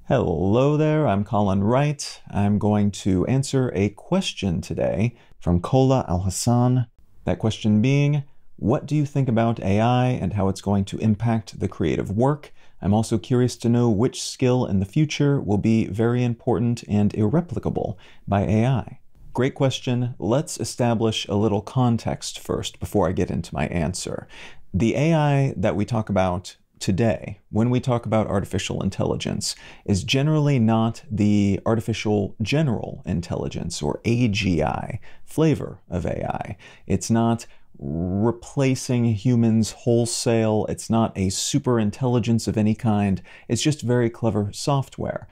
Hello there, I'm Colin Wright. I'm going to answer a question today from Carla Al-Hassan. That question being, what do you think about AI and how it's going to impact the creative work? I'm also curious to know which skill in the future will be very important and irreplicable by AI. Great question. Let's establish a little context first before I get into my answer. The AI that we talk about today, when we talk about artificial intelligence, is generally not the artificial general intelligence, or AGI, flavor of AI. It's not replacing humans wholesale. It's not a super intelligence of any kind. It's just very clever software.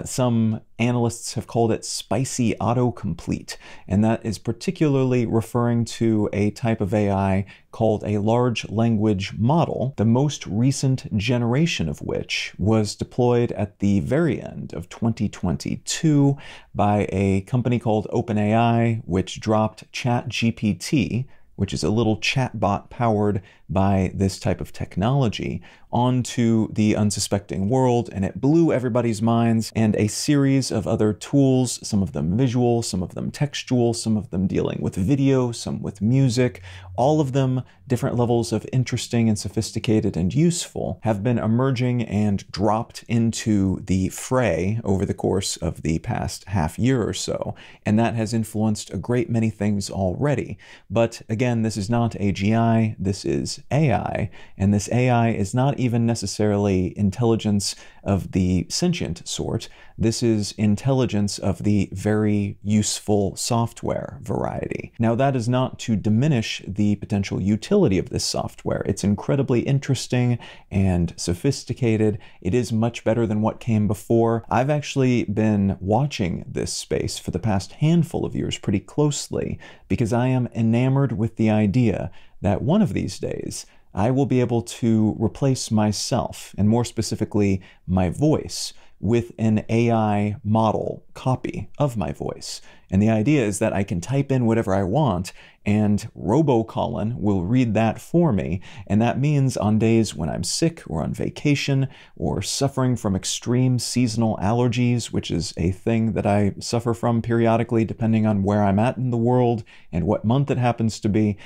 Some analysts have called it spicy autocomplete, and that is particularly referring to a type of AI called a large language model, the most recent generation of which was deployed at the very end of 2022 by a company called OpenAI, which dropped ChatGPT, which is a little chatbot powered by this type of technology, onto the unsuspecting world, and it blew everybody's minds, and a series of other tools, some of them visual, some of them textual, some of them dealing with video, some with music, all of them different levels of interesting and sophisticated and useful, have been emerging and dropped into the fray over the course of the past half year or so, and that has influenced a great many things already. But again, this is not AGI, this is AI, and this AI is not even necessarily intelligence of the sentient sort. This is intelligence of the very useful software variety. Now, that is not to diminish the potential utility of this software. It's incredibly interesting and sophisticated. It is much better than what came before. I've actually been watching this space for the past handful of years pretty closely because I am enamored with the idea that one of these days I will be able to replace myself, and more specifically my voice, with an AI model copy of my voice. And the idea is that I can type in whatever I want, and robo-Colin will read that for me. And that means on days when I'm sick or on vacation or suffering from extreme seasonal allergies, which is a thing that I suffer from periodically depending on where I'm at in the world and what month it happens to be,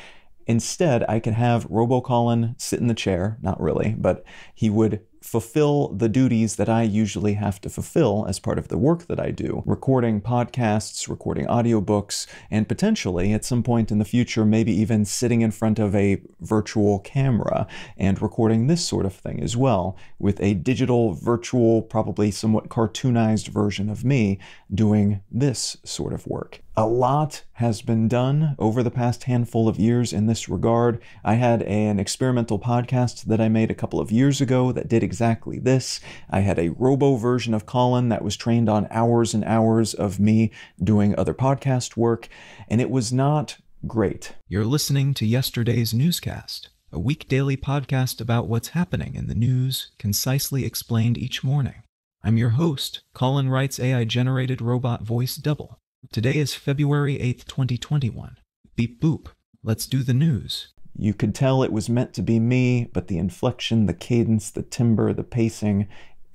instead, I could have robo-Colin sit in the chair, not really, but he would fulfill the duties that I usually have to fulfill as part of the work that I do, recording podcasts, recording audiobooks, and potentially at some point in the future, maybe even sitting in front of a virtual camera and recording this sort of thing as well, with a digital, virtual, probably somewhat cartoonized version of me doing this sort of work. A lot has been done over the past handful of years in this regard. I had an experimental podcast that I made a couple of years ago that did exactly this. I had a robo version of Colin that was trained on hours and hours of me doing other podcast work, and it was not great. You're listening to yesterday's newscast, a week daily podcast about what's happening in the news, concisely explained each morning. I'm your host, Colin Wright's AI-generated robot voice double. Today is February 8th, 2021. Beep boop. Let's do the news. You could tell it was meant to be me, but the inflection, the cadence, the timbre, the pacing,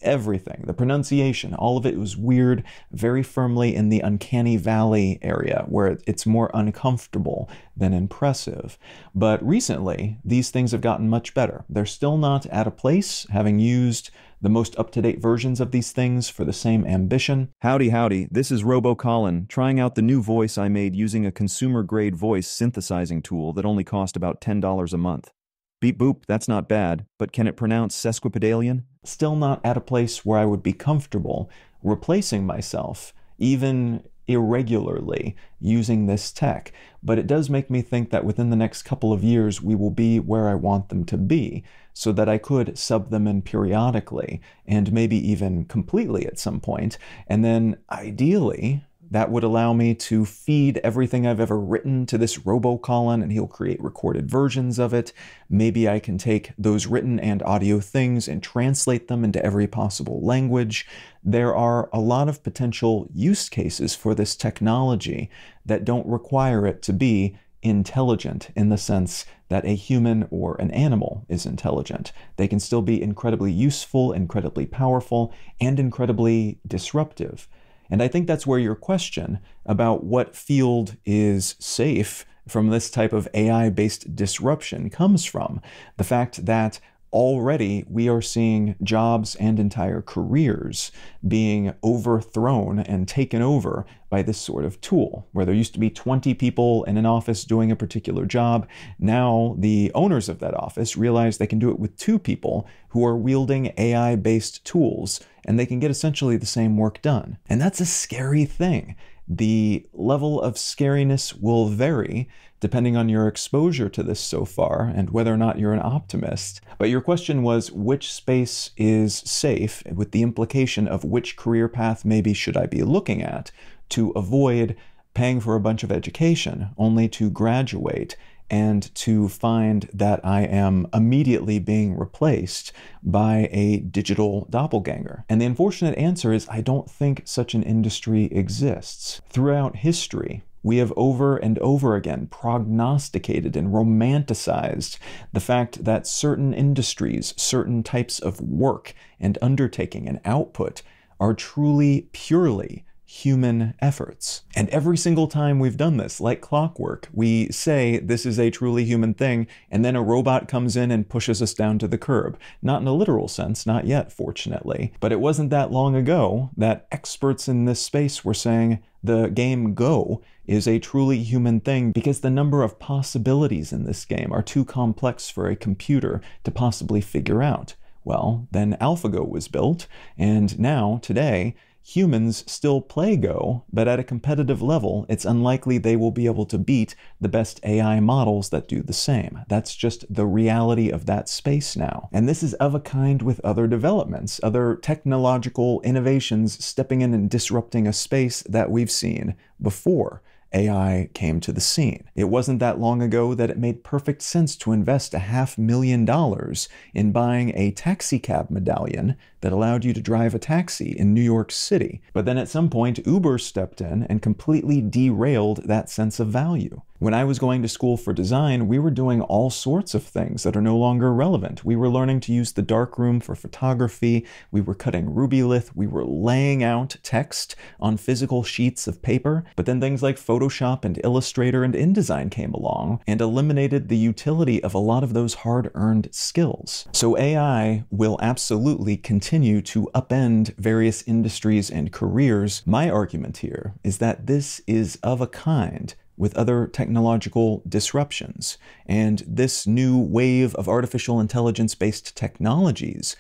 everything, the pronunciation, all of it was weird, very firmly in the uncanny valley area where it's more uncomfortable than impressive. But recently, these things have gotten much better. They're still not at a place, having used the most up-to-date versions of these things for the same ambition. Howdy, this is robo-Colin, trying out the new voice I made using a consumer-grade voice synthesizing tool that only cost about $10 a month. Beep boop, that's not bad, but can it pronounce sesquipedalian? Still not at a place where I would be comfortable replacing myself, even irregularly, using this tech. But it does make me think that within the next couple of years, we will be where I want them to be, so that I could sub them in periodically, and maybe even completely at some point, and then ideally, that would allow me to feed everything I've ever written to this robo-Colin, and he'll create recorded versions of it. Maybe I can take those written and audio things and translate them into every possible language. There are a lot of potential use cases for this technology that don't require it to be intelligent in the sense that a human or an animal is intelligent. They can still be incredibly useful, incredibly powerful, and incredibly disruptive. And I think that's where your question about what field is safe from this type of AI-based disruption comes from. The fact that already we are seeing jobs and entire careers being overthrown and taken over by this sort of tool. Where there used to be 20 people in an office doing a particular job, now the owners of that office realize they can do it with 2 people who are wielding AI-based tools, and they can get essentially the same work done. And that's a scary thing. The level of scariness will vary depending on your exposure to this so far and whether or not you're an optimist. But your question was which space is safe, with the implication of which career path maybe should I be looking at to avoid paying for a bunch of education only to graduate and to find that I am immediately being replaced by a digital doppelganger. And the unfortunate answer is I don't think such an industry exists. Throughout history, we have over and over again prognosticated and romanticized the fact that certain industries, certain types of work and undertaking and output are truly, purely human efforts. And every single time we've done this, like clockwork, we say this is a truly human thing, and then a robot comes in and pushes us down to the curb. Not in a literal sense, not yet, fortunately. But it wasn't that long ago that experts in this space were saying the game Go is a truly human thing because the number of possibilities in this game are too complex for a computer to possibly figure out. Well, then AlphaGo was built, and now, today, humans still play Go, but at a competitive level, it's unlikely they will be able to beat the best AI models that do the same. That's just the reality of that space now. And this is of a kind with other developments, other technological innovations stepping in and disrupting a space that we've seen before AI came to the scene. It wasn't that long ago that it made perfect sense to invest $500,000 in buying a taxi cab medallion that allowed you to drive a taxi in New York City. But then at some point, Uber stepped in and completely derailed that sense of value. When I was going to school for design, we were doing all sorts of things that are no longer relevant. We were learning to use the darkroom for photography, we were cutting Rubylith, we were laying out text on physical sheets of paper, but then things like Photoshop and Illustrator and InDesign came along and eliminated the utility of a lot of those hard-earned skills. So AI will absolutely continue to upend various industries and careers. My argument here is that this is of a kind with other technological disruptions. And this new wave of artificial intelligence-based technologies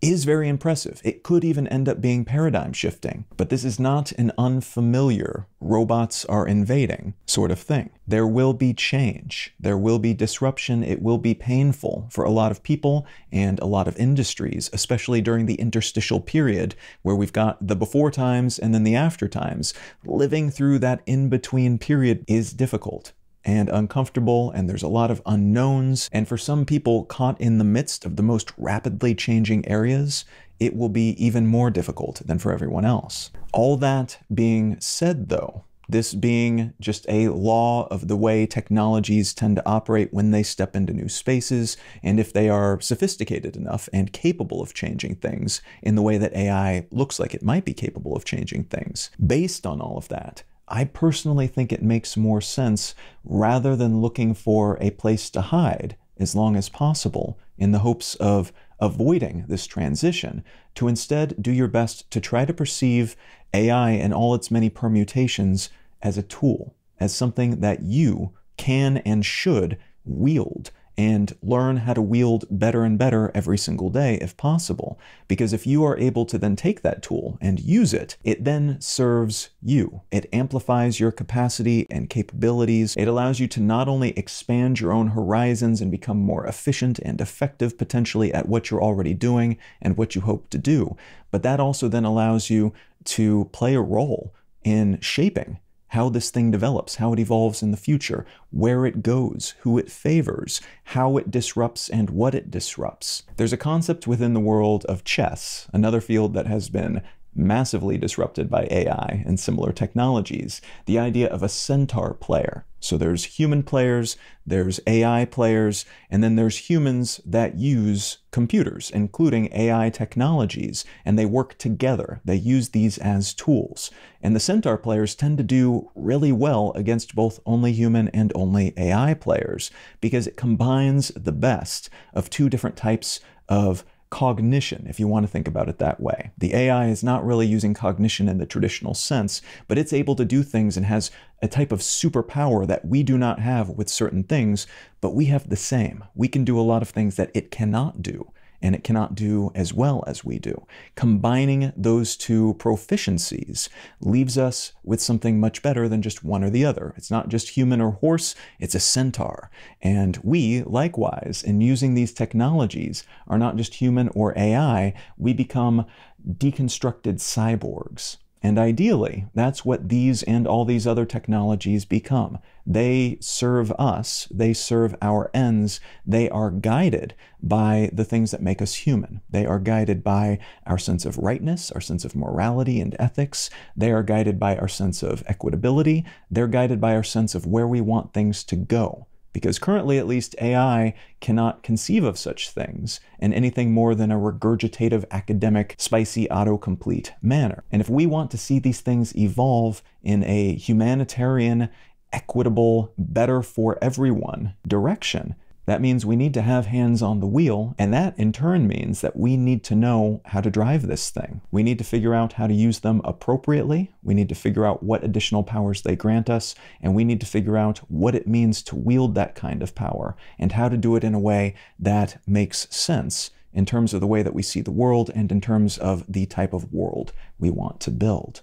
is very impressive. It could even end up being paradigm shifting. But this is not an unfamiliar robots are invading sort of thing. There will be change. There will be disruption. It will be painful for a lot of people and a lot of industries, especially during the interstitial period where we've got the before times and then the after times. Living through that in-between period is difficult and uncomfortable, and there's a lot of unknowns. And for some people caught in the midst of the most rapidly changing areas, it will be even more difficult than for everyone else. All that being said, though, this being just a law of the way technologies tend to operate when they step into new spaces, and if they are sophisticated enough and capable of changing things in the way that AI looks like it might be capable of changing things. Based on all of that, I personally think it makes more sense, rather than looking for a place to hide as long as possible in the hopes of avoiding this transition, to instead do your best to try to perceive AI and all its many permutations as a tool, as something that you can and should wield, and learn how to wield better and better every single day if possible. Because if you are able to then take that tool and use it, it then serves you. It amplifies your capacity and capabilities. It allows you to not only expand your own horizons and become more efficient and effective potentially at what you're already doing and what you hope to do, but that also then allows you to play a role in shaping how this thing develops, how it evolves in the future, where it goes, who it favors, how it disrupts and what it disrupts. There's a concept within the world of chess, another field that has been massively disrupted by AI and similar technologies. The idea of a centaur player. So there's human players, there's AI players, and then there's humans that use computers, including AI technologies, and they work together. They use these as tools. And the centaur players tend to do really well against both only human and only AI players because it combines the best of two different types of cognition, if you want to think about it that way. The AI is not really using cognition in the traditional sense, but it's able to do things and has a type of superpower that we do not have with certain things, but we have the same. We can do a lot of things that it cannot do, and it cannot do as well as we do. Combining those two proficiencies leaves us with something much better than just one or the other. It's not just human or horse, it's a centaur. And we, likewise, in using these technologies, are not just human or AI, we become deconstructed cyborgs. And ideally, that's what these and all these other technologies become. They serve us, they serve our ends, they are guided by the things that make us human. They are guided by our sense of rightness, our sense of morality and ethics. They are guided by our sense of equitability. They're guided by our sense of where we want things to go. Because currently, at least, AI cannot conceive of such things in anything more than a regurgitative, academic, spicy autocomplete manner. And if we want to see these things evolve in a humanitarian, equitable, better for everyone direction, that means we need to have hands on the wheel, and that in turn means that we need to know how to drive this thing. We need to figure out how to use them appropriately, we need to figure out what additional powers they grant us, and we need to figure out what it means to wield that kind of power, and how to do it in a way that makes sense in terms of the way that we see the world and in terms of the type of world we want to build.